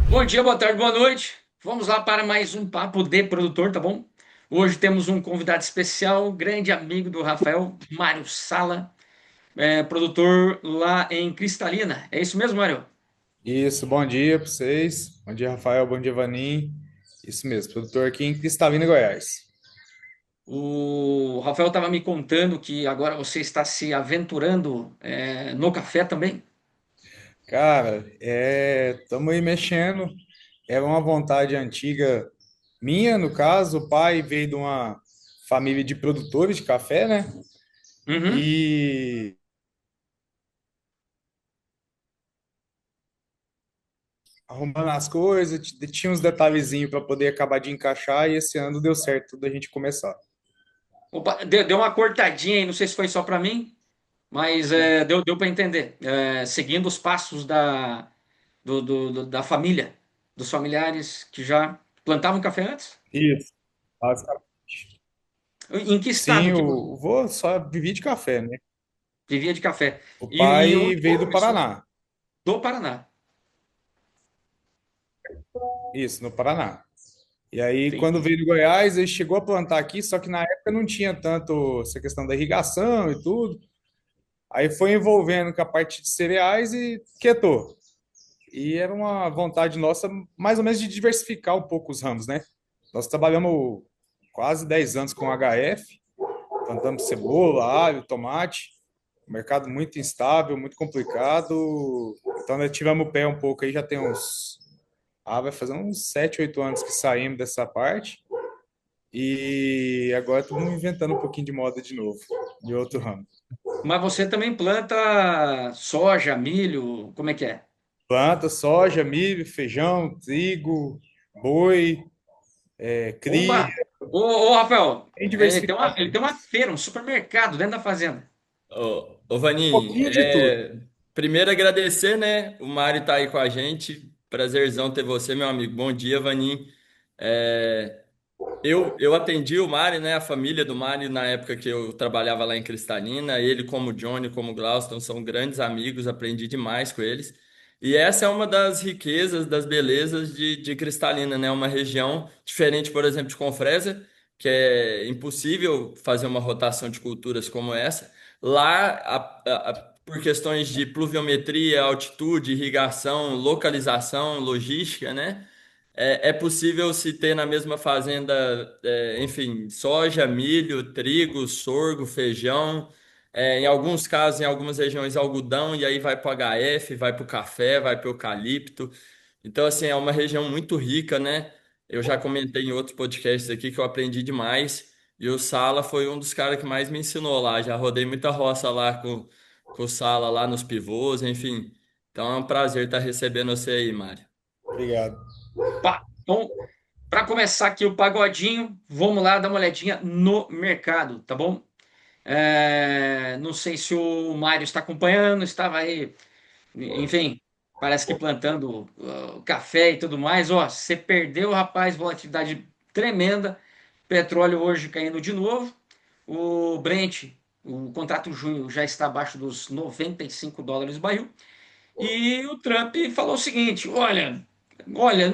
Bom dia, boa tarde, boa noite. Vamos lá para mais um Papo de Produtor, tá bom? Hoje temos um convidado especial, grande amigo do Rafael, Mário Sala, produtor lá em Cristalina. É isso mesmo, Mário? Isso, bom dia para vocês. Bom dia, Rafael. Bom dia, Vanim. Isso mesmo, produtor aqui em Cristalina, Goiás. O Rafael estava me contando que agora você está se aventurando no café também. Cara, estamos aí mexendo. Era uma vontade antiga minha, no caso. O pai veio de uma família de produtores de café, né? Uhum. E arrumando as coisas, tinha uns detalhezinhos para poder acabar de encaixar. E esse ano deu certo da gente começar. Opa, deu uma cortadinha aí, não sei se foi só para mim, mas deu para entender. Seguindo os passos da família, dos familiares que já plantavam café antes? Isso, basicamente. Em que estado Sim, que o vô só vivia de café, né? vivia de café? O E pai onde veio do começou? Paraná. Do Paraná. Isso, no Paraná. E aí, quando Entendi. veio de Goiás, ele chegou a plantar aqui, só que na época não tinha tanto essa questão da irrigação e tudo. Aí foi envolvendo com a parte de cereais e quietou. E era uma vontade nossa, mais ou menos, de diversificar um pouco os ramos, né? Nós trabalhamos quase 10 anos com HF, plantamos cebola, alho, tomate. Mercado muito instável, muito complicado. Então, nós tivemos o pé um pouco aí, já tem uns. Vai fazer uns 7, 8 anos que saímos dessa parte. E agora estamos inventando um pouquinho de moda de novo, de outro ramo. Mas você também planta soja, milho, como é que é? Planta soja, milho, feijão, trigo, boi, cria, Oba! Ô, Rafael, bem ele diversificado. tem uma feira, um supermercado dentro da fazenda. Ô, Um Vanim, pouquinho de tudo. primeiro agradecer, né? O Mário tá aí com a gente. Prazerzão ter você, meu amigo. Bom dia, Vanim. É, eu atendi o Mário, né? A família do Mário na época que eu trabalhava lá em Cristalina. Ele, como o Johnny, como o Glauston, são grandes amigos, aprendi demais com eles. E essa é uma das riquezas, das belezas de Cristalina, né? Uma região diferente, por exemplo, de Confresa, que é impossível fazer uma rotação de culturas como essa. Lá, por questões de pluviometria, altitude, irrigação, localização, logística, né? É possível se ter na mesma fazenda, enfim, soja, milho, trigo, sorgo, feijão, em alguns casos, em algumas regiões, algodão, e aí vai para o HF, vai para o café, vai para o eucalipto. Então, assim, é uma região muito rica, né? Eu já comentei em outros podcasts aqui que eu aprendi demais, e o Sala foi um dos caras que mais me ensinou lá. Já rodei muita roça lá com o Sala, lá nos pivôs, enfim. Então é um prazer estar recebendo você aí, Mário. Obrigado. Pá. Então, para começar aqui o pagodinho, vamos lá dar uma olhadinha no mercado, tá bom? Não sei se o Mário está acompanhando, estava aí, enfim, parece que plantando café e tudo mais. Ó, você perdeu, rapaz, volatilidade tremenda. Petróleo hoje caindo de novo. O Brent, o contrato junho já está abaixo dos US$ 95 o barril. E o Trump falou o seguinte: olha,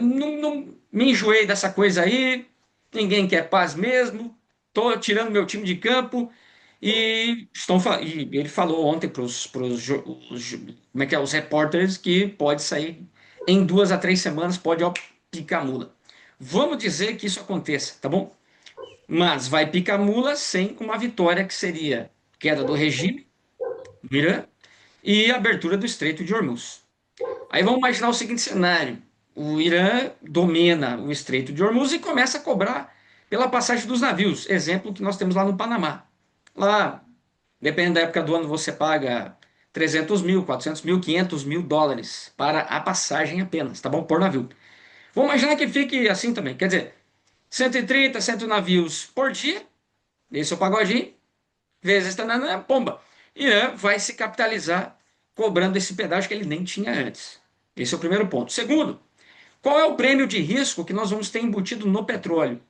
não me enjoei dessa coisa aí, ninguém quer paz mesmo, tô tirando meu time de campo e ele falou ontem para como é que é, os repórteres que pode sair em 2 a 3 semanas, pode ó, picar a mula. Vamos dizer que isso aconteça, tá bom? Mas vai picar a mula sem uma vitória que seria queda do regime, do Irã, e abertura do Estreito de Hormuz. Aí vamos imaginar o seguinte cenário: o Irã domina o Estreito de Hormuz e começa a cobrar pela passagem dos navios. Exemplo que nós temos lá no Panamá. Lá, dependendo da época do ano, você paga 300 mil, 400 mil, 500 mil dólares para a passagem apenas, tá bom? Por navio. Vamos imaginar que fique assim também. Quer dizer, 130, 100 navios por dia, esse é o pagodinho, vezes tanana, pomba. Irã vai se capitalizar cobrando esse pedágio que ele nem tinha antes. Esse é o primeiro ponto. Segundo, qual é o prêmio de risco que nós vamos ter embutido no petróleo?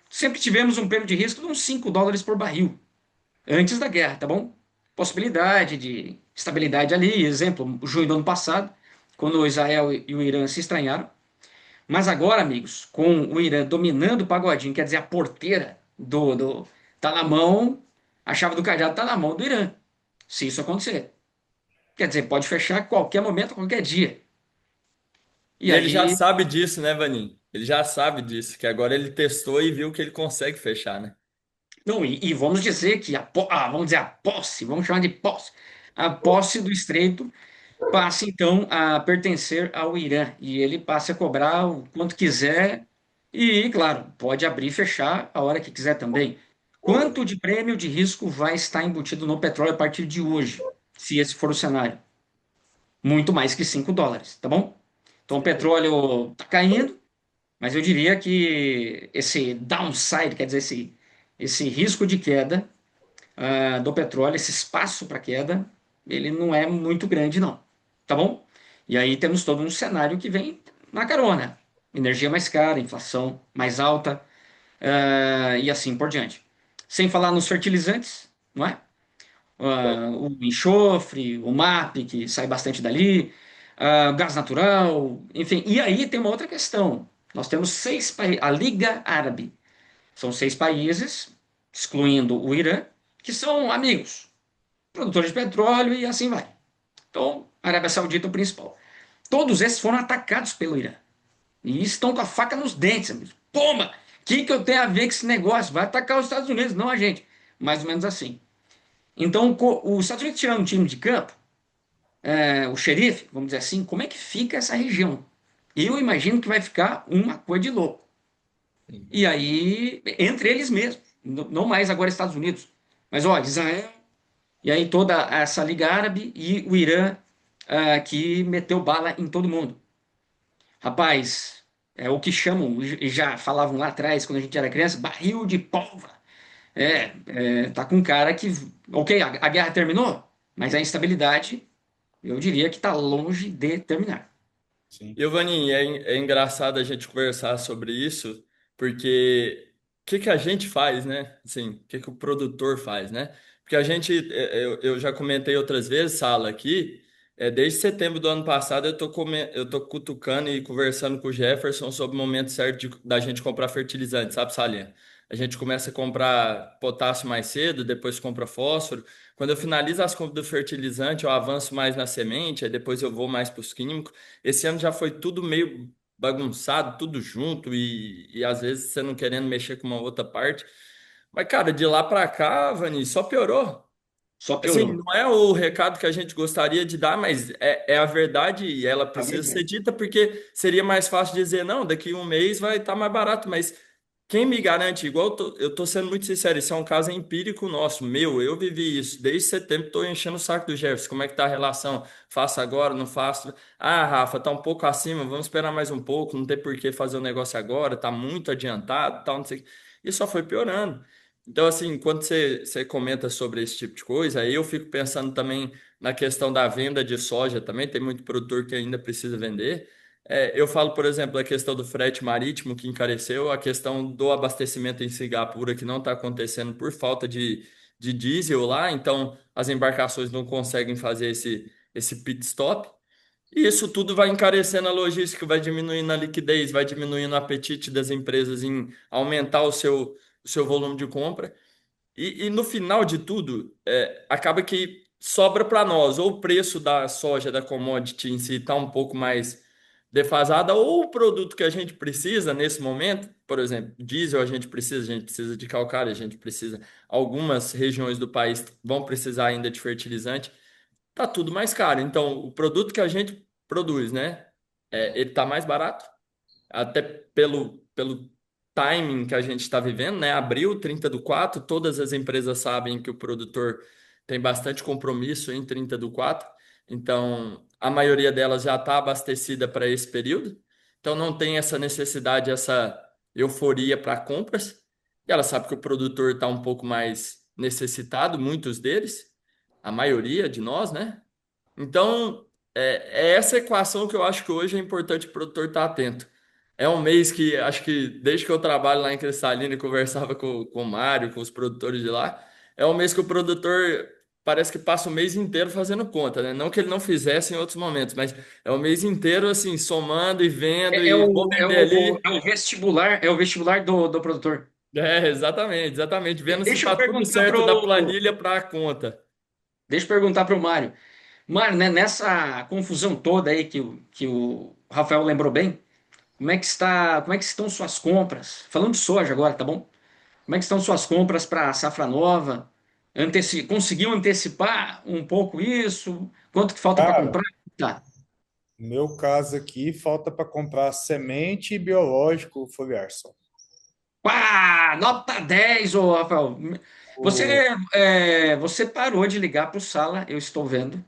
Sempre tivemos um prêmio de risco de uns US$ 5 por barril, antes da guerra, tá bom? Possibilidade de estabilidade ali, exemplo, junho do ano passado, quando Israel e o Irã se estranharam. Mas agora, amigos, com o Irã dominando o pagodinho, quer dizer, a porteira tá na mão, a chave do cadeado tá na mão do Irã. Se isso acontecer. Quer dizer, pode fechar a qualquer momento, qualquer dia. E E ele já aí, sabe disso, né, Vaninho? Ele já sabe disso, que agora ele testou e viu que ele consegue fechar, né? não, e vamos dizer que vamos dizer a posse, vamos chamar de posse. A posse do estreito passa então a pertencer ao Irã e ele passa a cobrar o quanto quiser e, claro, pode abrir e fechar a hora que quiser também. Quanto de prêmio de risco vai estar embutido no petróleo a partir de hoje, se esse for o cenário? Muito mais que US$ 5, tá bom? Então o petróleo está caindo, mas eu diria que esse downside, quer dizer, esse risco de queda do petróleo, esse espaço para queda, ele não é muito grande, não. Tá bom? E aí temos todo um cenário que vem na carona. Energia mais cara, inflação mais alta, e assim por diante. Sem falar nos fertilizantes, não é? O enxofre, o MAP, que sai bastante dali, gás natural, enfim. E aí tem uma outra questão. Nós temos seis países, a Liga Árabe. São seis países, excluindo o Irã, que são amigos, produtores de petróleo e assim vai. Então, a Arábia Saudita é o principal. Todos esses foram atacados pelo Irã. E estão com a faca nos dentes, amigos. Toma! O que eu tenho a ver com esse negócio? Vai atacar os Estados Unidos, não a gente. Mais ou menos assim. Então, os Estados Unidos tirando um time de campo, o xerife, vamos dizer assim, como é que fica essa região? Eu imagino que vai ficar uma coisa de louco. E aí, entre eles mesmos, não mais agora Estados Unidos, mas ó, Israel, e aí toda essa Liga Árabe e o Irã que meteu bala em todo mundo. Rapaz, é o que chamam, e já falavam lá atrás, quando a gente era criança, barril de pólvora. Tá com cara que, ok, a guerra terminou, mas a instabilidade, eu diria que está longe de terminar. Sim. E, Vaninho, é engraçado a gente conversar sobre isso, porque o que que a gente faz, né? Assim, o que que o produtor faz, né? Porque a gente, eu já comentei outras vezes, Sala, aqui, desde setembro do ano passado eu tô cutucando e conversando com o Jefferson sobre o momento certo da gente comprar fertilizante, sabe, Salinha? A gente começa a comprar potássio mais cedo, depois compra fósforo. Quando eu finalizo as compras do fertilizante, eu avanço mais na semente, aí depois eu vou mais para os químicos. Esse ano já foi tudo meio bagunçado, tudo junto e às vezes você não querendo mexer com uma outra parte. Mas, cara, de lá pra cá, Vani, só piorou. Só Assim, piorou. não é o recado que a gente gostaria de dar, mas é a verdade e ela A precisa ser verdade. dita porque seria mais fácil dizer, não, daqui um mês vai estar mais barato, mas quem me garante, igual eu tô sendo muito sincero, isso é um caso empírico nosso, meu, eu vivi isso, desde setembro tô enchendo o saco do Jefferson, como é que tá a relação? Faço agora, não faço? Ah, Rafa, tá um pouco acima, vamos esperar mais um pouco, não tem por que fazer o negócio agora, tá muito adiantado, tal, não sei o quê. E só foi piorando. Então, assim, quando você comenta sobre esse tipo de coisa, aí eu fico pensando também na questão da venda de soja também, tem muito produtor que ainda precisa vender. Eu falo, por exemplo, a questão do frete marítimo que encareceu, a questão do abastecimento em Singapura que não está acontecendo por falta de diesel lá, então as embarcações não conseguem fazer esse pit stop. E isso tudo vai encarecendo a logística, vai diminuindo a liquidez, vai diminuindo o apetite das empresas em aumentar o seu volume de compra. E no final de tudo, acaba que sobra para nós, ou o preço da soja, da commodity em si está um pouco mais defasada, ou o produto que a gente precisa nesse momento, por exemplo, diesel a gente precisa de calcário, a gente precisa, algumas regiões do país vão precisar ainda de fertilizante, tá tudo mais caro. Então, o produto que a gente produz, né, ele tá mais barato, até pelo timing que a gente está vivendo, né? Abril, 30/4, todas as empresas sabem que o produtor tem bastante compromisso em 30/4, então a maioria delas já está abastecida para esse período, então não tem essa necessidade, essa euforia para compras, e ela sabe que o produtor está um pouco mais necessitado, muitos deles, a maioria de nós, né? Então, é essa equação que eu acho que hoje é importante o produtor estar atento. É um mês que acho que desde que eu trabalho lá em Cristalina e conversava com o Mário, com os produtores de lá, é um mês que o produtor parece que passa o mês inteiro fazendo conta, né? Não que ele não fizesse em outros momentos, mas é o mês inteiro assim, somando e vendo É, é e vou o, é vender o, ali. é o vestibular, do produtor. É, exatamente, exatamente. Vendo se Deixa eu tá tudo perguntar certo da pro, planilha para a conta. deixa eu perguntar pro Mário. Mário, né, nessa confusão toda aí que o Rafael lembrou bem, como é que estão suas compras? Falando de soja agora, tá bom? Como é que estão suas compras para a safra nova? Conseguiu antecipar um pouco isso? Quanto que falta para Cara, comprar? Tá. no meu caso aqui, falta para comprar semente e biológico foliar só. Pá, nota 10, ô Rafael. Você, O- você parou de ligar para o Sala, eu estou vendo.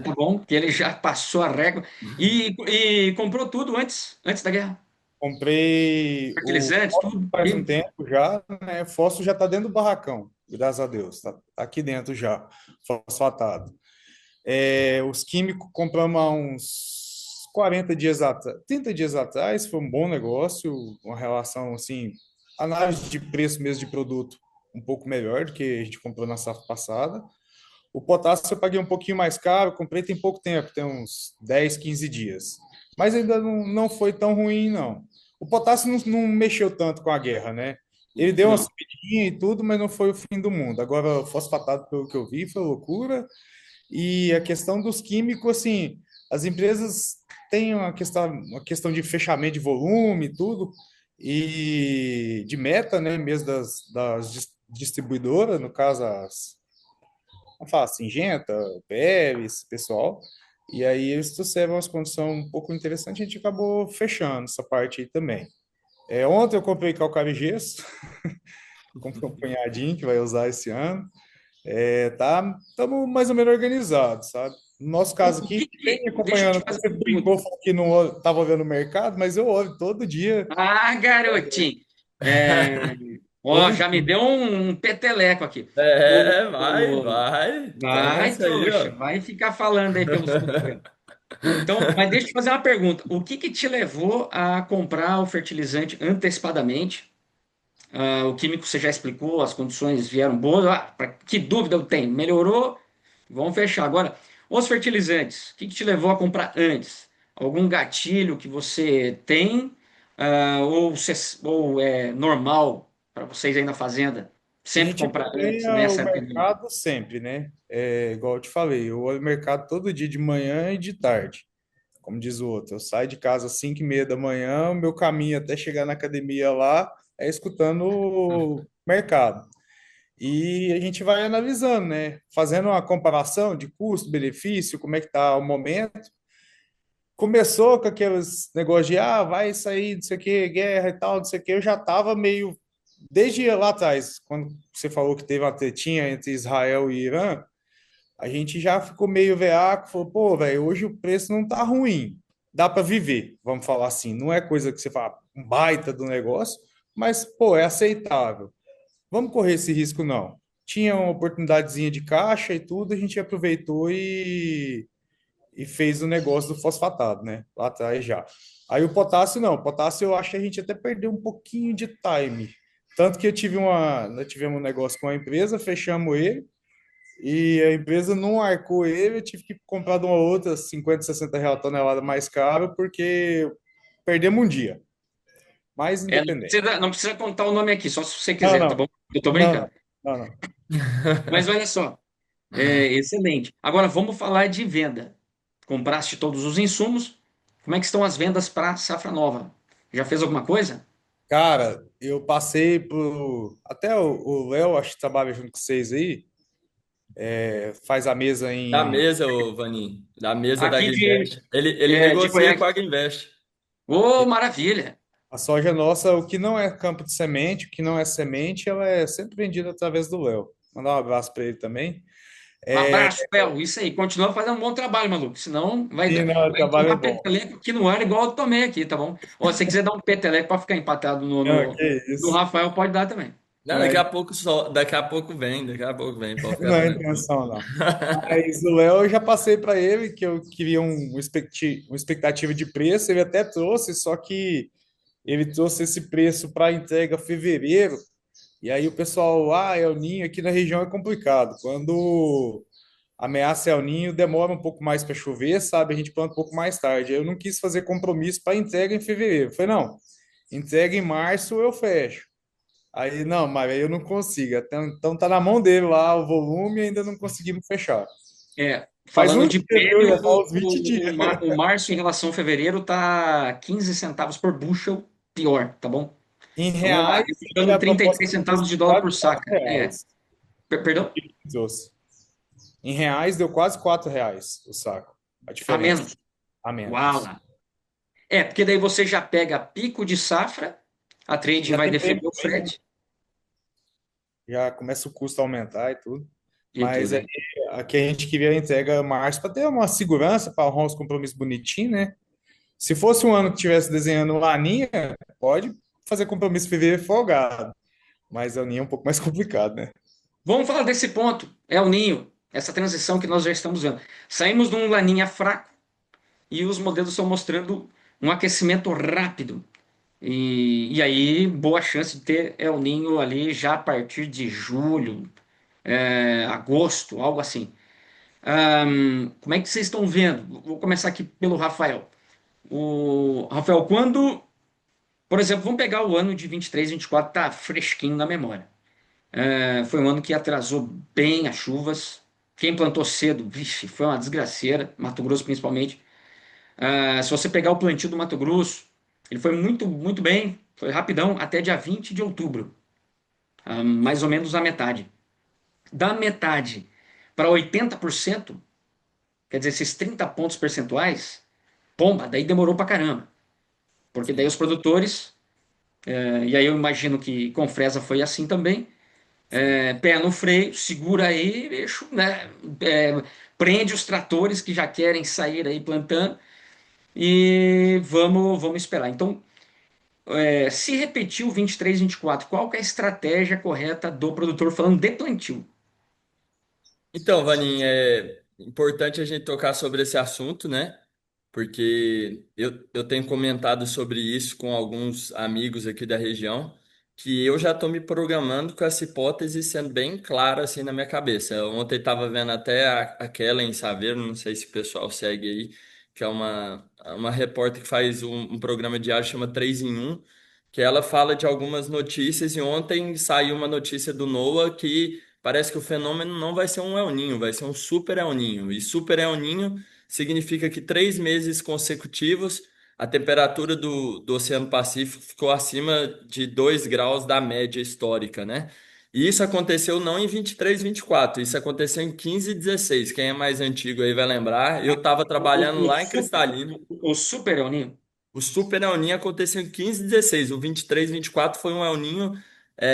Tá bom, que ele já passou a régua e comprou tudo antes da guerra. Comprei o Fertilizantes, tudo. faz um tempo já, né? Fósforo já está dentro do barracão, graças a Deus, tá aqui dentro já, fosfatado. Os químicos compramos há uns 40 dias atrás, 30 dias atrás, foi um bom negócio, uma relação assim, análise de preço mesmo de produto um pouco melhor do que a gente comprou na safra passada. O potássio eu paguei um pouquinho mais caro, comprei tem pouco tempo, tem uns 10, 15 dias. Mas ainda não foi tão ruim, não. O potássio não mexeu tanto com a guerra, né? Ele deu uma Não. subidinha e tudo, mas não foi o fim do mundo. Agora, o fosfatado, pelo que eu vi, foi loucura. E a questão dos químicos, assim, as empresas têm uma questão de fechamento de volume e tudo, e de meta, né, mesmo das distribuidoras, no caso, vamos falar, Singenta, Pérez, pessoal. E aí eles trouxeram umas condições um pouco interessantes, a gente acabou fechando essa parte aí também. Ontem eu comprei calcário e gesso, comprei um punhadinho que vai usar esse ano. Estamos mais ou menos organizados, sabe? No nosso caso aqui, quem Deixa eu te acompanhando, fazer você uma pergunta. brincou, falou que não estava olhando o mercado, mas eu olho todo dia, Ah, garotinho. É, ó, todo já me dia. deu um peteleco aqui. É, O- vai vai, nessa aí, trouxa, ó. vai ficar falando aí pelos cotovelos. Então, mas deixa eu te fazer uma pergunta. O que que te levou a comprar o fertilizante antecipadamente? O químico você já explicou, as condições vieram boas. Que dúvida eu tenho? Melhorou? Vamos fechar. Agora, os fertilizantes, o que que te levou a comprar antes? Algum gatilho que você tem? Ou é normal para vocês aí na fazenda A sempre gente comprar antes acompanha o nessa época do ano? mercado sempre, né? Igual eu te falei, eu olho o mercado todo dia de manhã e de tarde. Como diz o outro, eu saio de casa às 5:30 da manhã, o meu caminho até chegar na academia lá é escutando o mercado. E a gente vai analisando, né? Fazendo uma comparação de custo-benefício, como é que está o momento. Começou com aqueles negócios de, vai sair, não sei o quê, guerra e tal, não sei o quê. Eu já estava meio, desde lá atrás, quando você falou que teve uma tretinha entre Israel e Irã, a gente já ficou meio veaco, falou, pô, velho, hoje o preço não tá ruim, dá para viver, vamos falar assim. Não é coisa que você fala, um baita do negócio, mas, pô, é aceitável. Vamos correr esse risco, não. Tinha uma oportunidadezinha de caixa e tudo, a gente aproveitou e fez o negócio do fosfatado, né? Lá atrás já. Aí o potássio, não. O potássio eu acho que a gente até perdeu um pouquinho de time. Tanto que nós tivemos um negócio com a empresa, fechamos ele, e a empresa não arcou ele, eu tive que comprar de uma outra 50, 60 reais a tonelada mais caro, porque perdemos um dia. Mais Não independente. precisa, não precisa contar o nome aqui, só se você Não, quiser, tá não, bom? Eu tô não, não, brincando. não, não. Mas olha só, excelente. Agora vamos falar de venda. Compraste todos os insumos. Como é que estão as vendas para safra nova? Já fez alguma coisa? Cara, eu passei por. Até o Léo, acho que trabalha junto com vocês aí, faz a mesa Da em. mesa, ô Vaninho. Da mesa da Aqui Agrinvest. Ele de negocia com Goiás. a Agrinvest. Ô, maravilha! A soja nossa, o que não é campo de semente, o que não é semente, ela é sempre vendida através do Léo. Mandar um abraço para ele também. Um É, abraço, Pel. Isso aí, continua fazendo um bom trabalho, maluco. Senão e não, o vai trabalho é tomar bom. peteleco aqui no ar, igual eu tomei aqui, tá bom? Ou se você quiser dar um peteleco para ficar empatado Não, que no isso. Rafael, pode dar também. Não, Não é, daqui a pouco vem, pode ficar não é tranquilo. intenção, não. Mas o Léo eu já passei para ele que eu queria uma expectativa de preço, ele até trouxe, só que ele trouxe esse preço para entrega fevereiro. E aí o pessoal, El Ninho aqui na região é complicado. Quando ameaça El Ninho, demora um pouco mais para chover, sabe? A gente planta um pouco mais tarde. Aí eu não quis fazer compromisso para entrega em fevereiro. Eu falei, não, entrega em março eu fecho. Aí, não, mas aí eu não consigo. Então tá na mão dele lá o volume e ainda não conseguimos fechar. Faz Falando um de dia, viu? prêmio, Já faz uns 20 dias. o março em relação a fevereiro tá 15 centavos por bushel pior, tá bom? Em Então, reais, dando a 33 proposta que centavos de trouxe dólar quase por 4 saca. reais. O Perdão? que trouxe. Em reais deu quase 4 reais o saco. A A diferença. menos. A Uau! menos. Porque daí você já pega pico de safra, a trade Já vai tem defender prêmio o também, né? frete Já começa o custo a aumentar e tudo. e Mas tudo. aí, aqui a gente queria a entrega março para ter uma segurança, para arrumar os compromissos bonitinho, né? Se fosse um ano que tivesse desenhando laninha, pode fazer compromisso em fevereiro folgado. Mas a laninha é um pouco mais complicado, né? Vamos falar desse ponto. É o ninho, essa transição que nós já estamos vendo. Saímos de um laninha fraco e os modelos estão mostrando um aquecimento rápido. E aí, boa chance de ter El Ninho ali já a partir de julho, agosto, algo assim. Como é que vocês estão vendo? Vou começar aqui pelo Rafael. O Rafael, quando, por exemplo, vamos pegar o ano de 23, 24, tá fresquinho na memória. Foi um ano que atrasou bem as chuvas. Quem plantou cedo, vixe, foi uma desgraceira, Mato Grosso principalmente. Se você pegar o plantio do Mato Grosso, ele foi muito, muito bem, foi rapidão, até dia 20 de outubro, mais ou menos a metade. Da metade para 80%, quer dizer, esses 30 pontos percentuais, pomba, daí demorou pra caramba. Porque daí Sim, os produtores, e aí eu imagino que com Fresa foi assim também, sim. pé no freio, segura aí, bicho, né? Prende os tratores que já querem sair aí plantando e vamos esperar. Então, se repetir o 23, 24, qual que é a estratégia correta do produtor falando de plantio? Então, Vanin, é importante a gente tocar sobre esse assunto, né? Porque eu tenho comentado sobre isso com alguns amigos aqui da região, que eu já estou me programando com essa hipótese sendo bem clara assim na minha cabeça. Ontem estava vendo até a Kellen Saveiro, não sei se o pessoal segue aí, que é uma repórter que faz um programa diário chama 3 em um, que ela fala de algumas notícias e ontem saiu uma notícia do NOAA que parece que o fenômeno não vai ser um El Ninho, vai ser um super El Ninho. E super El Ninho significa que 3 meses consecutivos a temperatura do Oceano Pacífico ficou acima de 2 graus da média histórica, né? E isso aconteceu não em 23, 24, isso aconteceu em 15 e 16. Quem é mais antigo aí vai lembrar. Eu estava trabalhando O, o lá em super, Cristalina. o super El Ninho, O Super El Ninho aconteceu em 15 e 16. O 23, 24 foi um El Ninho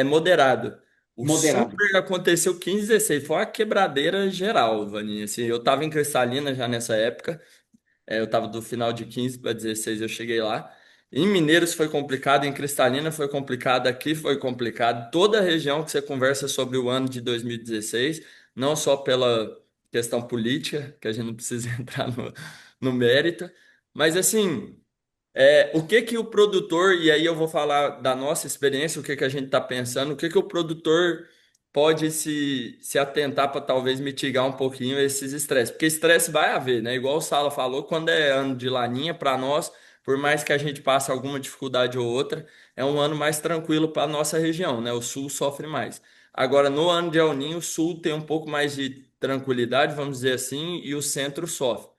moderado. O moderado. Super aconteceu 15 e 16. Foi uma quebradeira geral, Vaninha. Assim, eu estava em Cristalina já nessa época. Eu estava do final de 15 para 16, eu cheguei lá. Em Mineiros foi complicado, em Cristalina foi complicado, aqui foi complicado. Toda a região que você conversa sobre o ano de 2016, não só pela questão política, que a gente não precisa entrar no mérito, mas assim. O que que o produtor, e aí eu vou falar da nossa experiência, o que que a gente está pensando, o que que o produtor pode se atentar para talvez mitigar um pouquinho esses estresses, porque estresse vai haver, né? Igual o Sala falou, quando é ano de laninha, para nós, por mais que a gente passe alguma dificuldade ou outra, é um ano mais tranquilo para a nossa região, né? O sul sofre mais. Agora, no ano de El Niño, o sul tem um pouco mais de tranquilidade, vamos dizer assim, e o centro sofre.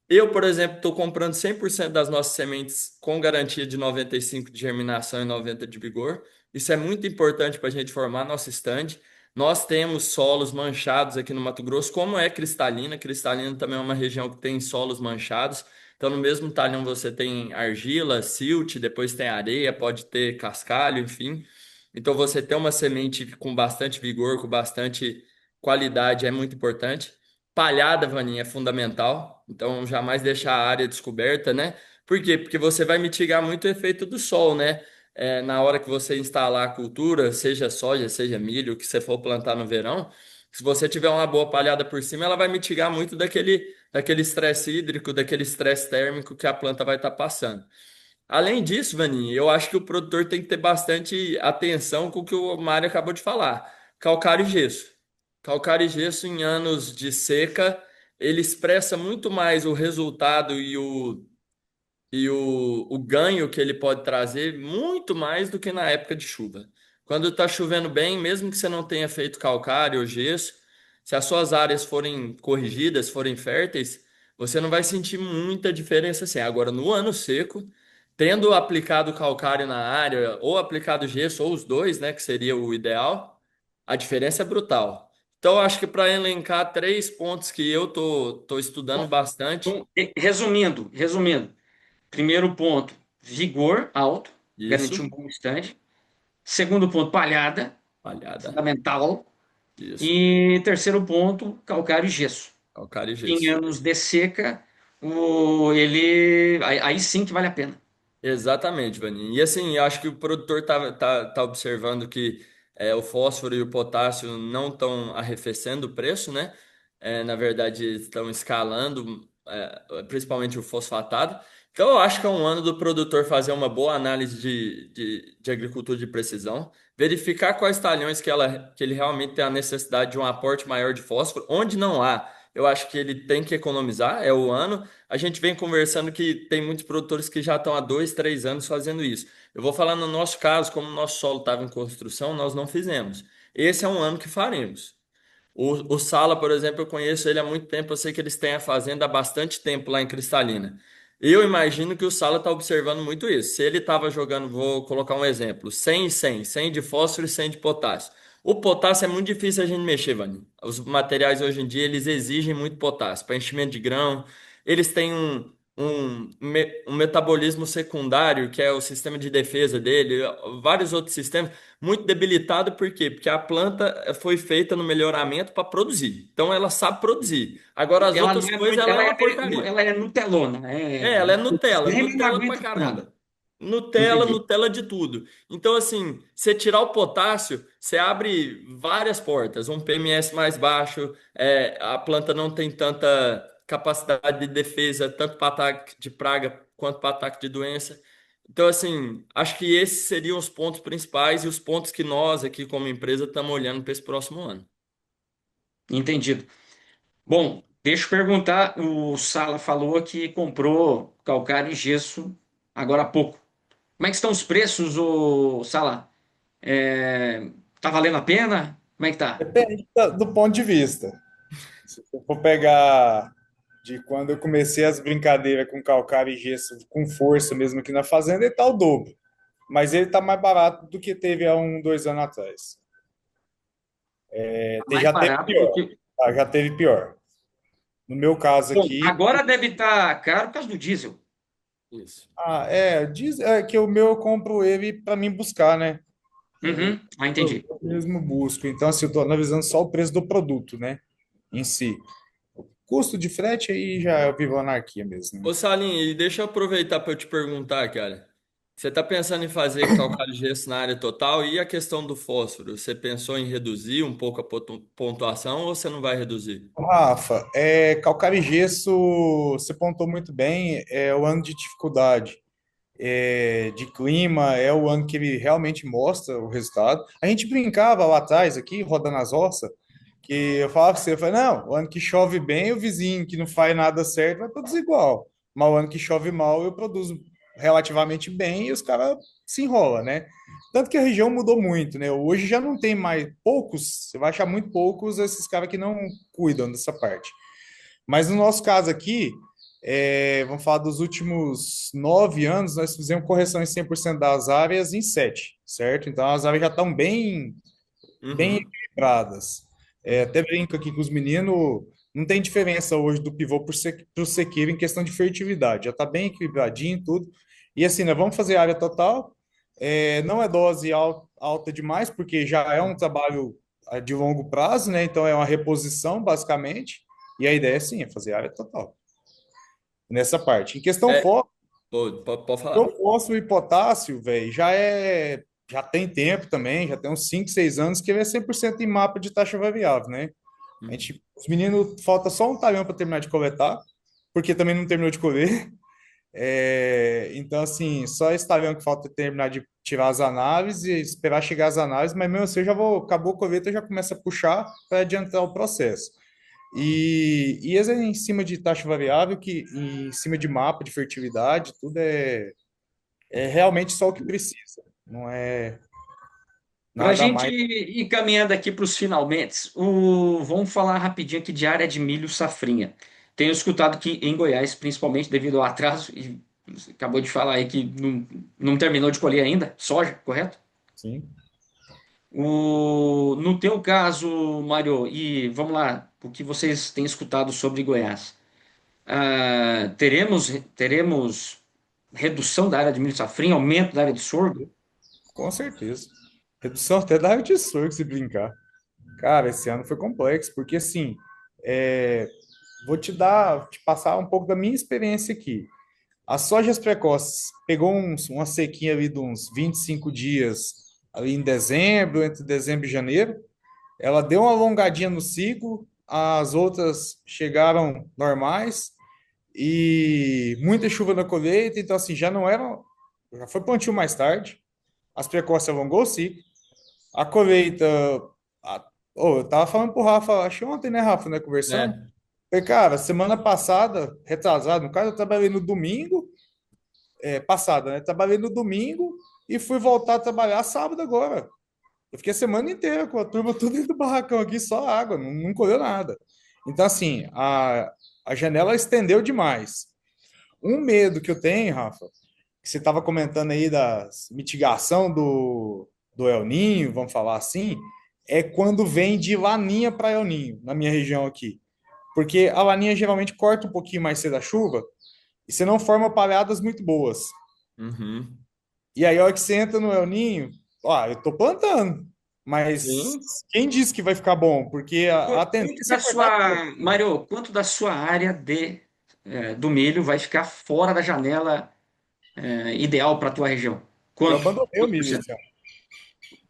Eu, por exemplo, estou comprando 100% das nossas sementes com garantia de 95 de germinação e 90 de vigor. Isso é muito importante para a gente formar nosso stand. Nós temos solos manchados aqui no Mato Grosso, como é Cristalina. Cristalina também é uma região que tem solos manchados. Então, no mesmo talhão você tem argila, silt, depois tem areia, pode ter cascalho, enfim. Então, você ter uma semente com bastante vigor, com bastante qualidade é muito importante. Palhada, Vaninha, é fundamental. Então, jamais deixar a área descoberta, né? Por quê? Porque você vai mitigar muito o efeito do sol, né? Na hora que você instalar a cultura, seja soja, seja milho, o que você for plantar no verão, se você tiver uma boa palhada por cima, ela vai mitigar muito daquele estresse hídrico, daquele estresse térmico que a planta vai estar passando. Além disso, Vaninho, eu acho que o produtor tem que ter bastante atenção com o que o Mário acabou de falar. Calcário e gesso. Calcário e gesso em anos de seca, ele expressa muito mais o resultado e o ganho que ele pode trazer, muito mais do que na época de chuva. Quando está chovendo bem, mesmo que você não tenha feito calcário ou gesso, se as suas áreas forem corrigidas, forem férteis, você não vai sentir muita diferença assim. Agora, no ano seco, tendo aplicado calcário na área, ou aplicado gesso, ou os dois, né, que seria o ideal, a diferença é brutal. Então, eu acho que para elencar três pontos que eu tô estudando bastante, Então, resumindo, primeiro ponto, vigor alto, garantir isso, um bom stand. Segundo ponto, palhada, palhada. fundamental. Isso, E terceiro ponto, calcário e gesso. calcário e Em gesso. anos de seca, aí sim que vale a pena. Exatamente, Vaninho. E assim, eu acho que o produtor tá observando que o fósforo e o potássio não estão arrefecendo o preço, né? Na verdade, estão escalando, principalmente o fosfatado. Então, eu acho que é um ano do produtor fazer uma boa análise de agricultura de precisão, verificar quais talhões que ele realmente tem a necessidade de um aporte maior de fósforo, onde não há. Eu acho que ele tem que economizar, é o ano. A gente vem conversando que tem muitos produtores que já estão há 2, 3 anos fazendo isso. Eu vou falar no nosso caso, como o nosso solo estava em construção, nós não fizemos. Esse é um ano que faremos. O Sala, por exemplo, eu conheço ele há muito tempo, eu sei que eles têm a fazenda há bastante tempo lá em Cristalina. Eu imagino que o Sala está observando muito isso. Se ele estava jogando, vou colocar um exemplo, 100 e 100, 100 de fósforo e 100 de potássio. O potássio é muito difícil a gente mexer, Vani. Os materiais hoje em dia, eles exigem muito potássio. Para enchimento de grão, eles têm um metabolismo secundário, que é o sistema de defesa dele, vários outros sistemas muito debilitado, por quê? Porque a planta foi feita no melhoramento para produzir. Então ela sabe produzir. Agora as Ela não outras é coisas, muito, ela é uma porcaria. ela é Nutelona. Ela é O Nutella, creme não Nutella pra aguenta nada. caramba. Nutella, Entendi. Nutella de tudo. Então, assim, você tirar o potássio, você abre várias portas. Um PMS mais baixo, a planta não tem tanta capacidade de defesa, tanto para ataque de praga quanto para ataque de doença. Então, assim, acho que esses seriam os pontos principais e os pontos que nós aqui, como empresa, estamos olhando para esse próximo ano. Entendido. Bom, deixa eu perguntar. O Sala falou que comprou calcário e gesso agora há pouco. Como é que estão os preços, o Sala? Tá valendo a pena? Como é que tá? Depende do ponto de vista. Se eu for pegar de quando eu comecei as brincadeiras com calcário e gesso com força mesmo aqui na fazenda, ele tá o dobro. Mas ele tá mais barato do que teve há 2 anos atrás. Tá mais Já teve barato do pior. que. Tá? Já teve pior. No meu caso Bom, aqui, agora deve estar caro por causa do diesel. Isso. diz que o meu eu compro ele para mim buscar, né? Uhum. Ah, Eu entendi. mesmo busco. Então, assim, eu estou analisando só o preço do produto, né? Em si. Custo de frete aí já eu vivo anarquia mesmo, né? Ô Salim, e deixa eu aproveitar para eu te perguntar, cara. Você está pensando em fazer calcário de gesso na área total e a questão do fósforo? Você pensou em reduzir um pouco a pontuação ou você não vai reduzir? Rafa, calcário e gesso, você pontou muito bem, é o ano de dificuldade, de clima, é o ano que ele realmente mostra o resultado. A gente brincava lá atrás, aqui, rodando as roças, que eu falava pra você, eu falei, não, o ano que chove bem, o vizinho que não faz nada certo vai produzir igual. Mas o ano que chove mal, eu produzo relativamente bem e os caras se enrolam, né? Tanto que a região mudou muito, né? Hoje já não tem mais poucos, você vai achar muito poucos esses caras que não cuidam dessa parte. Mas no nosso caso aqui, vamos falar dos últimos 9 anos, nós fizemos correção em 100% das áreas em 7, certo? Então as áreas já estão bem Uhum. equilibradas. Até brinco aqui com os meninos, não tem diferença hoje do pivô para o sequeiro em questão de fertilidade, já está bem equilibradinho tudo. E assim, nós vamos fazer área total, não é dose alta demais, porque já é um trabalho de longo prazo, né? Então é uma reposição, basicamente, e a ideia sim é fazer área total nessa parte. Em questão É, fósforo, pode o falar. fósforo e potássio, velho, já tem tempo também, já tem uns 5 6 anos que ele é 100% em mapa de taxa variável, né? Uhum. Os meninos, falta só um talhão para terminar de coletar, porque também não terminou de colher. Então, assim, só está vendo que falta terminar de tirar as análises e esperar chegar as análises, mas mesmo assim eu já vou, acabou a colheita, eu já começa a puxar para adiantar o processo. E é em cima de taxa variável, que em cima de mapa de fertilidade, tudo é realmente só o que precisa, não é Para a nada gente mais. ir caminhando aqui para os finalmente, vamos falar rapidinho aqui de área de milho safrinha. Tenho escutado que em Goiás, principalmente devido ao atraso, e você acabou de falar aí que não terminou de colher ainda, soja, correto? Sim, No teu caso, Mário, e vamos lá, o que vocês têm escutado sobre Goiás? Teremos redução da área de milho safrinha, aumento da área de sorgo? com certeza. Redução até da área de sorgo, se brincar. Cara, esse ano foi complexo, porque assim, é, vou te passar um pouco da minha experiência aqui. As sojas precoces pegou uma sequinha ali de uns 25 dias ali em dezembro, entre dezembro e janeiro. Ela deu uma alongadinha no ciclo, as outras chegaram normais e muita chuva na colheita, então assim, já não era, já foi plantio mais tarde. As precoces alongou o ciclo. A colheita, eu tava falando pro Rafa, acho que ontem, né, Rafa, né, conversando. É, Falei, cara, semana passada, retrasado, no caso, eu trabalhei no domingo, passada, né? Trabalhei no domingo e fui voltar a trabalhar sábado agora. Eu fiquei a semana inteira com a turma tudo dentro do barracão aqui, só água, não colheu nada. Então, assim, a janela estendeu demais. Um medo que eu tenho, Rafa, que você estava comentando aí da mitigação do El Ninho, vamos falar assim, é quando vem de Laninha para El Ninho, na minha região aqui. Porque a Laninha geralmente corta um pouquinho mais cedo a chuva e você não forma palhadas muito boas. uhum. E aí, a hora que você entra no El Ninho, ó, eu tô plantando, mas Sim. quem disse que vai ficar bom? Porque a Quanto tendência da é cortar pouco. sua, Mário, quanto da sua área do milho vai ficar fora da janela ideal para a tua região? Eu Quanto? abandonei o Quanto por milho cento? esse ano.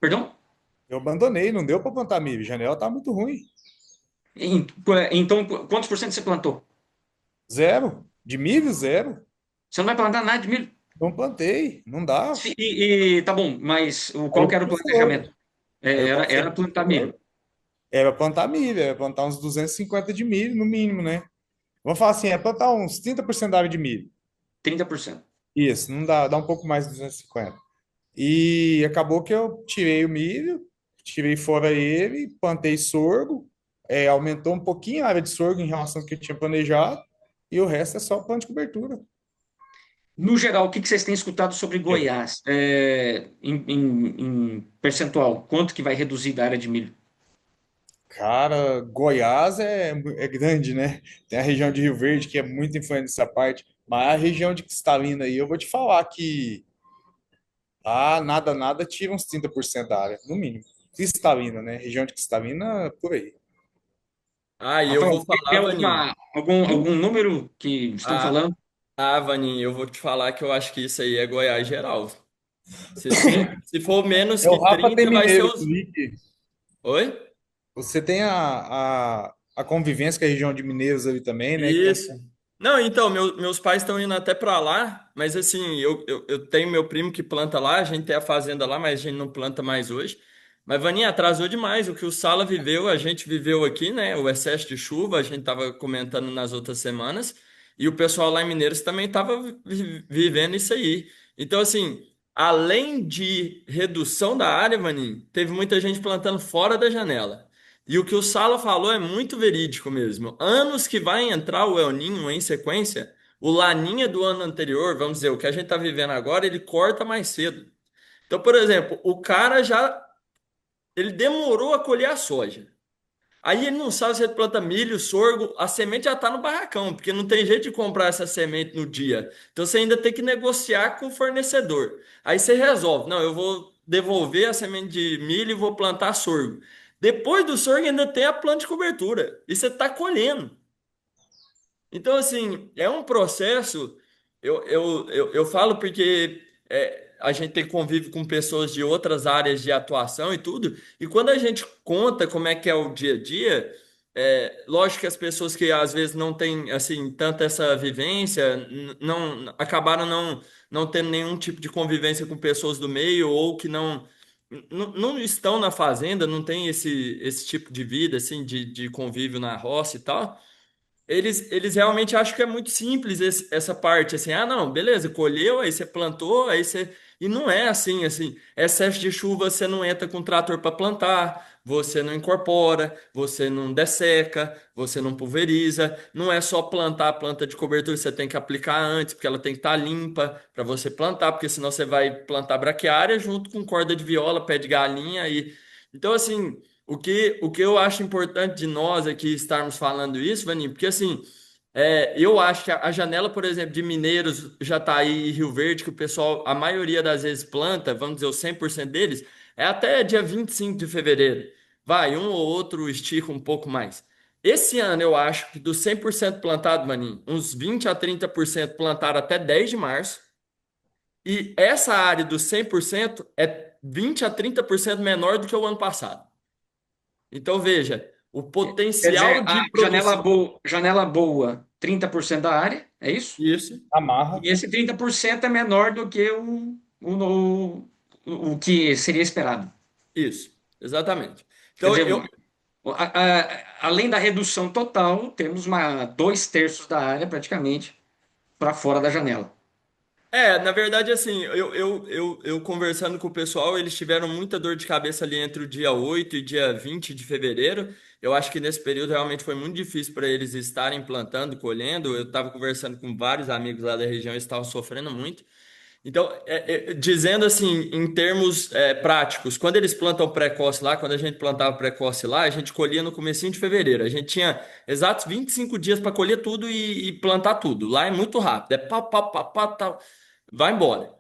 Perdão? Eu abandonei, não deu para plantar milho. Janela tá muito ruim. Então, quantos por cento você plantou? Zero. De milho, zero. Você não vai plantar nada de milho? Não plantei, não dá. Tá bom, mas Aí qual eu que era o pus sorgo. planejamento? Aí eu passei Era pro plantar milho, sorgo. Era plantar milho, era plantar uns 250 de milho, no mínimo, né? Vamos falar assim, é plantar uns 30% da área de milho. 30%. Isso, não dá, dá um pouco mais de 250. E acabou que eu tirei o milho, tirei fora ele, plantei sorgo, aumentou um pouquinho a área de sorgo em relação ao que eu tinha planejado, e o resto é só plano de cobertura. No geral, o que que vocês têm escutado sobre Goiás? Em percentual, quanto que vai reduzir da área de milho? Cara, Goiás é grande, né? Tem a região de Rio Verde, que é muito influente nessa parte, mas a região de Cristalina aí, eu vou te falar que nada, nada tira uns 30% da área, no mínimo. Cristalina, né? Região de Cristalina, por aí. Ah, e eu Rafael, vou tem falar, Vaninho. algum número que estão Ah, falando? Vaninho, eu vou te falar que eu acho que isso aí é Goiás geral. Se for menos É, o que Rafa tem 30 vai ser mineiro os. ali, que Oi? você tem a convivência com a região de Mineiros ali também, né? Então, Isso. Não, então, meus pais estão indo até pra lá, mas assim, eu tenho meu primo que planta lá, a gente tem a fazenda lá, mas a gente não planta mais hoje. Mas, Vaninha, atrasou demais. O que o Sala viveu, a gente viveu aqui, né? O excesso de chuva, a gente tava comentando nas outras semanas, e o pessoal lá em Mineiros também tava vivendo isso aí. Então, assim, além de redução da área, Vaninho, teve muita gente plantando fora da janela. E o que o Sala falou é muito verídico mesmo. Anos que vai entrar o El Ninho em sequência, o Laninha do ano anterior, vamos dizer, o que a gente está vivendo agora, ele corta mais cedo. Então, por exemplo, o cara já ele demorou a colher a soja. Aí ele não sabe se ele planta milho, sorgo, a semente já está no barracão, porque não tem jeito de comprar essa semente no dia. Então você ainda tem que negociar com o fornecedor. Aí você resolve, não, eu vou devolver a semente de milho e vou plantar sorgo. Depois do sorgo ainda tem a planta de cobertura. E você está colhendo. Então, assim, é um processo. Eu falo porque a gente tem convívio com pessoas de outras áreas de atuação e tudo, e quando a gente conta como é que é o dia a dia, lógico que as pessoas que às vezes não têm assim tanta essa vivência, não acabaram não tendo nenhum tipo de convivência com pessoas do meio ou que não estão na fazenda, não tem esse tipo de vida assim de convívio na roça e tal. Eles realmente acham que é muito simples essa parte, assim, ah, não, beleza, colheu, aí você plantou, aí você. E não é assim, excesso de chuva você não entra com o trator para plantar, você não incorpora, você não desseca, você não pulveriza, não é só plantar a planta de cobertura, você tem que aplicar antes, porque ela tem que estar limpa para você plantar, porque senão você vai plantar braquiária junto com corda de viola, pé de galinha e. Então, assim. O que eu acho importante de nós aqui estarmos falando isso, Vaninho, porque assim, eu acho que a janela, por exemplo, de Mineiros, Jataí e Rio Verde, que o pessoal, a maioria das vezes planta, vamos dizer, os 100% deles, é até dia 25 de fevereiro. Vai, um ou outro estica um pouco mais. Esse ano eu acho que dos 100% plantado, Maninho, uns 20 a 30% plantaram até 10 de março, e essa área dos 100% é 20 a 30% menor do que o ano passado. Então, veja, o Quer dizer, potencial a de produção. janela boa, 30% da área, é isso? Isso, Amarra. E esse 30% é menor do que o que seria esperado. isso, exatamente. Quer Então, dizer, além da redução total, temos dois terços da área praticamente para fora da janela. na verdade, assim, eu conversando com o pessoal, eles tiveram muita dor de cabeça ali entre o dia 8 e dia 20 de fevereiro. Eu acho que nesse período realmente foi muito difícil para eles estarem plantando, colhendo. Eu estava conversando com vários amigos lá da região, eles estavam sofrendo muito. Então, dizendo assim, em termos práticos, quando eles plantam precoce lá, quando a gente plantava precoce lá, a gente colhia no comecinho de fevereiro. A gente tinha exatos 25 dias para colher tudo e plantar tudo. Lá é muito rápido, é pá, pá, pá, pá, tal, vai embora.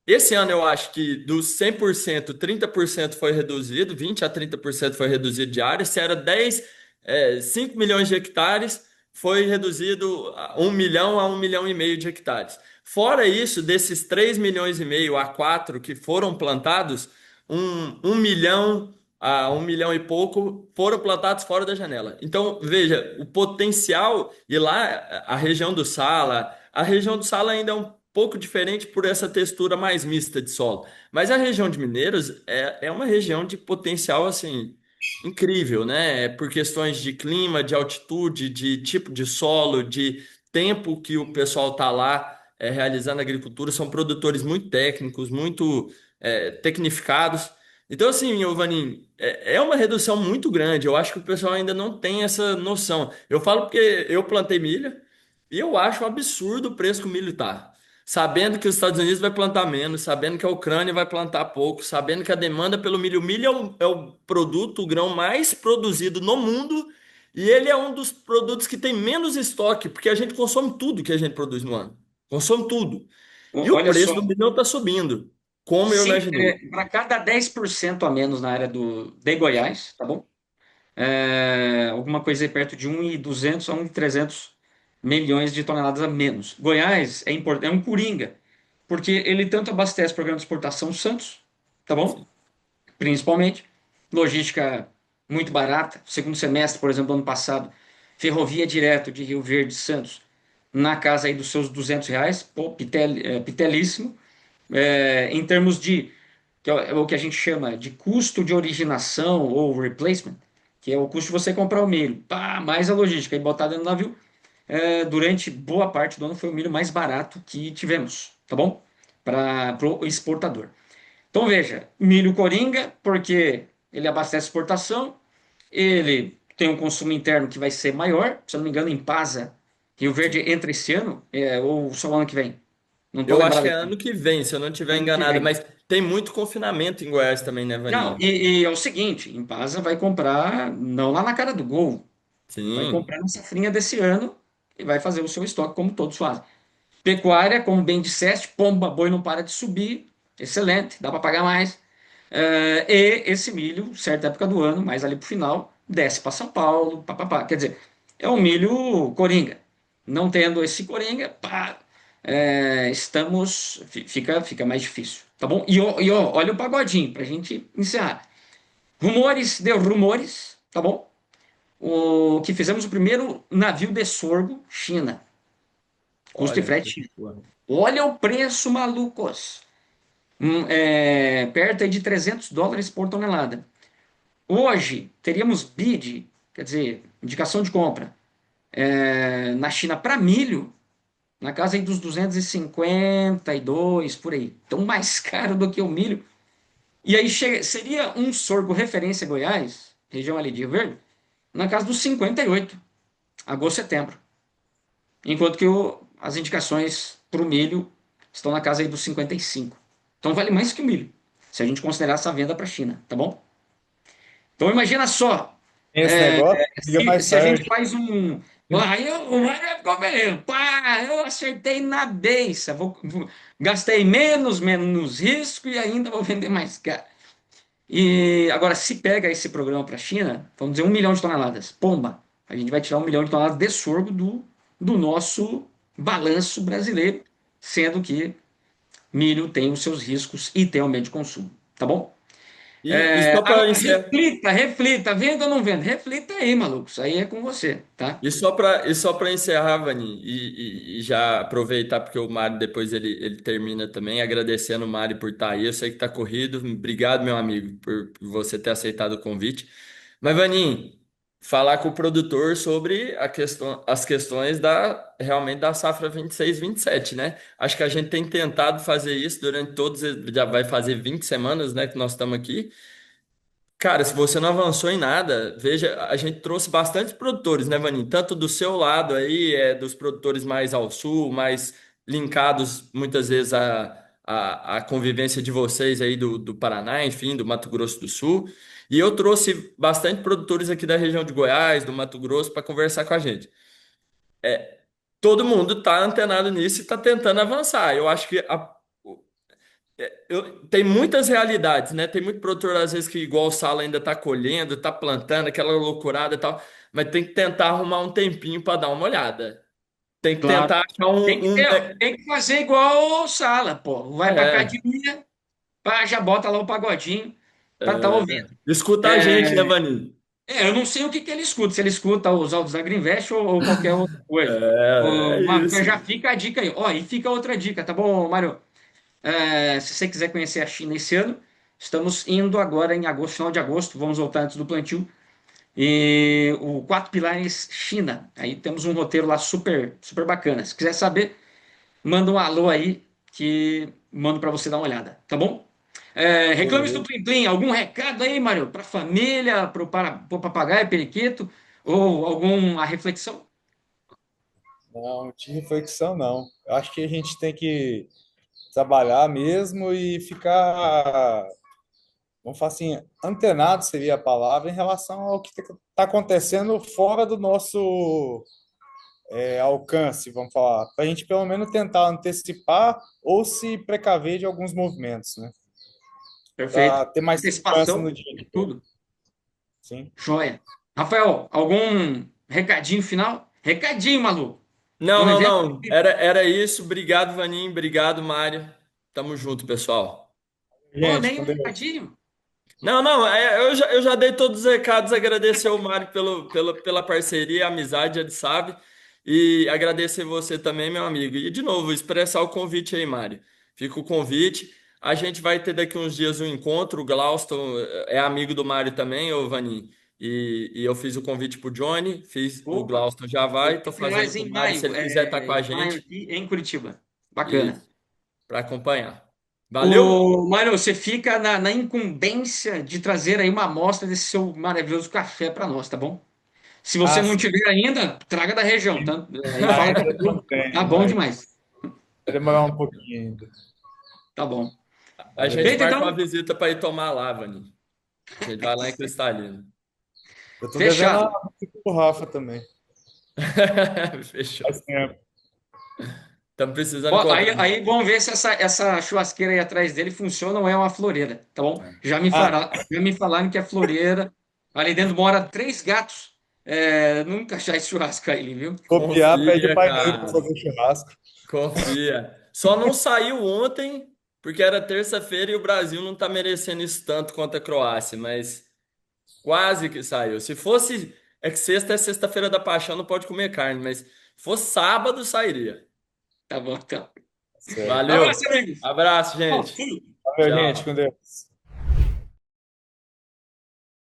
Esse ano eu acho que dos 100%, 30% foi reduzido, 20 a 30% foi reduzido de área. Se era 5 milhões de hectares, foi reduzido a 1 milhão a 1,5 milhão de hectares. Fora isso, desses 3 milhões e meio a 4 que foram plantados, 1 milhão a 1 milhão e pouco foram plantados fora da janela. Então, veja, o potencial, e lá a região do Sala ainda é um pouco diferente por essa textura mais mista de solo. Mas a região de Mineiros é uma região de potencial assim incrível, né? Por questões de clima, de altitude, de tipo de solo, de tempo que o pessoal está lá realizando agricultura, são produtores muito técnicos, muito tecnificados. Então, assim, Giovanni, é uma redução muito grande. Eu acho que o pessoal ainda não tem essa noção. Eu falo porque eu plantei milho e eu acho um absurdo o preço que o milho tá. Sabendo que os Estados Unidos vai plantar menos, sabendo que a Ucrânia vai plantar pouco, sabendo que a demanda pelo milho, o milho é o produto, o grão mais produzido no mundo, e ele é um dos produtos que tem menos estoque, porque a gente consome tudo que a gente produz no ano. Consome tudo. E o Olha só, preço do milho está subindo, como eu imaginei. para cada 10% a menos na área de Goiás, tá bom? Alguma coisa aí perto de 1.200 a 1.300 milhões de toneladas a menos. Goiás é um coringa, porque ele tanto abastece o programa de exportação Santos, tá bom? Sim. Principalmente. Logística muito barata. Segundo semestre, por exemplo, do ano passado, ferrovia direto de Rio Verde Santos, na casa aí dos seus R$ 200, pô, pitelíssimo. Em termos de que é o que a gente chama de custo de originação ou replacement, que é o custo de você comprar o milho, pá, mais a logística e botar dentro do navio. Durante boa parte do ano foi o milho mais barato que tivemos, tá bom? Para o exportador. Então veja, milho coringa, porque ele abastece exportação, ele tem um consumo interno que vai ser maior, se eu não me engano, em Pasa, Rio Verde entra esse ano, ou só o ano que vem. Não estou Eu acho lembrado que é aqui. ano que vem, se eu não estiver Ano que enganado, vem. mas tem muito confinamento em Goiás também, né, Não, Vaninho? e é o seguinte, Impasa vai comprar não lá na cara do gol, vai Sim. comprar na safrinha desse ano e vai fazer o seu estoque como todos fazem. Pecuária, como bem disseste, pomba, boi não para de subir, excelente, dá para pagar mais. E esse milho, certa época do ano, mais ali para o final, desce para São Paulo, papapá. Quer dizer, é um milho coringa. Não tendo esse coringa, pá, fica mais difícil, tá bom? E ó, olha o pagodinho, para a gente encerrar. Rumores, deu rumores, tá bom? que fizemos o primeiro navio de sorgo China. Custo e Olha, frete China. Olha o preço, malucos. Perto aí de US$ 300 por tonelada. Hoje, teríamos bid, quer dizer, indicação de compra, na China para milho, na casa aí dos 252 por aí. Então, mais caro do que o milho. E aí seria um sorgo referência Goiás, região ali de Rio Verde, na casa dos 58, agosto, setembro. Enquanto que as indicações para o milho estão na casa aí dos 55. Então vale mais que o milho, se a gente considerar essa venda para a China, tá bom? Então imagina só, Esse negócio liga mais se a gente tarde. faz um. Ah, o Mário ficou beleza. Pá, eu acertei na beça. Gastei menos risco e ainda vou vender mais caro. E agora, se pega esse programa para a China, vamos dizer 1 milhão de toneladas. Pomba, a gente vai tirar 1 milhão de toneladas de sorgo do nosso balanço brasileiro, sendo que milho tem os seus riscos e tem aumento de consumo. Tá bom? E só Agora, para encerrar. reflita, venda ou não venda? Reflita aí, maluco. Isso aí é com você, tá? E só para encerrar, Vani, e já aproveitar, porque o Mário depois ele termina também, agradecendo o Mário por estar aí. Eu sei que está corrido. Obrigado, meu amigo, por você ter aceitado o convite. Mas, Vaninho, falar com o produtor sobre as questões realmente da safra 26, 27, né? Acho que a gente tem tentado fazer isso durante todos, já vai fazer 20 semanas, né, que nós estamos aqui. Cara, se você não avançou em nada, veja, a gente trouxe bastante produtores, né, Vaninho? Tanto do seu lado aí, dos produtores mais ao sul, mais linkados muitas vezes à convivência de vocês aí do Paraná, enfim, do Mato Grosso do Sul. E eu trouxe bastante produtores aqui da região de Goiás, do Mato Grosso, para conversar com a gente. Todo mundo está antenado nisso e está tentando avançar. Eu acho que tem muitas realidades, né? Tem muito produtor, às vezes, que igual o Sala ainda tá colhendo, tá plantando, aquela loucurada e tal, mas tem que tentar arrumar um tempinho para dar uma olhada. Tem que Claro. tentar achar Tem que fazer igual o Sala, pô. Vai pra é, academia, pá, já bota lá o pagodinho pra estar ouvindo. escuta a gente, né, É, Vaninho? eu não sei o que que ele escuta, se ele escuta os áudios da Greenvest ou qualquer outra coisa. É Mas isso. já fica a dica aí. Ó, e fica outra dica, tá bom, Mário? Se você quiser conhecer a China esse ano, estamos indo agora em agosto, final de agosto, vamos voltar antes do plantio. E o Quatro Pilares China. Aí temos um roteiro lá super, super bacana. Se quiser saber, manda um alô aí que mando para você dar uma olhada, tá bom? Reclames do Beleza. Plim Plim, algum recado aí, Mário, para a família, para o papagaio, periquito, ou alguma reflexão? Não, de reflexão não. Eu acho que a gente tem que trabalhar mesmo e ficar, vamos falar assim, antenado seria a palavra em relação ao que está acontecendo fora do nosso alcance, vamos falar, para a gente pelo menos tentar antecipar ou se precaver de alguns movimentos, né? Perfeito. Para ter mais segurança Antecipação no dia é a dia. tudo. Sim. Joia. Rafael, algum recadinho final? Recadinho, maluco. Não, Não não, inventa. não. Era isso. Obrigado, Vaninho. Obrigado, Mário. Tamo junto, pessoal. Pô, Gente, nem com um Deus. recadinho. Não, não, eu já dei todos os recados, agradecer ao Mário pela parceria, amizade, ele sabe, e agradecer você também, meu amigo. E, de novo, expressar o convite aí, Mário. Fica o convite. A gente vai ter daqui uns dias um encontro, o Glauston é amigo do Mário também, ô Vaninho, e eu fiz o convite pro Johnny, o Opa, Glauston já vai, tô para fazendo nós pro em Mário, se maio. ele quiser estar com a Em maio gente, aqui em Curitiba. Bacana. isso, para acompanhar. Valeu? Ô, Mário, você fica na incumbência de trazer aí uma amostra desse seu maravilhoso café para nós, tá bom? Se você Ah, não sim. tiver ainda, traga da região, tá? Aí fala Ainda comigo. não Tá tenho, bom mas demais. vai demorar um pouquinho ainda. Tá bom. A gente Feito marca uma então? visita para ir tomar lá, Vaninho. A gente vai lá em Cristalina. Eu tô devendo Fechado. a pro Rafa também. Fechou. Faz tempo. Estamos precisando Ó, comprar. aí vamos ver se essa churrasqueira aí atrás dele funciona ou é uma floreira, tá bom? Ah, Já me falaram que é floreira. Ali dentro mora três gatos. Nunca achar esse churrasco aí, viu? copiar, pede o Confia, pai dele para cara. fazer churrasco. Confia. Só não saiu ontem, porque era terça-feira e o Brasil não tá merecendo isso tanto quanto a Croácia, mas quase que saiu. Se fosse É que sexta é sexta-feira da paixão, não pode comer carne, mas se fosse sábado, sairia. Tá bom, então. Certo. Valeu. Abraço, amigos. Abraço, Ó, gente. fui. Valeu, gente, Tchau. com Deus.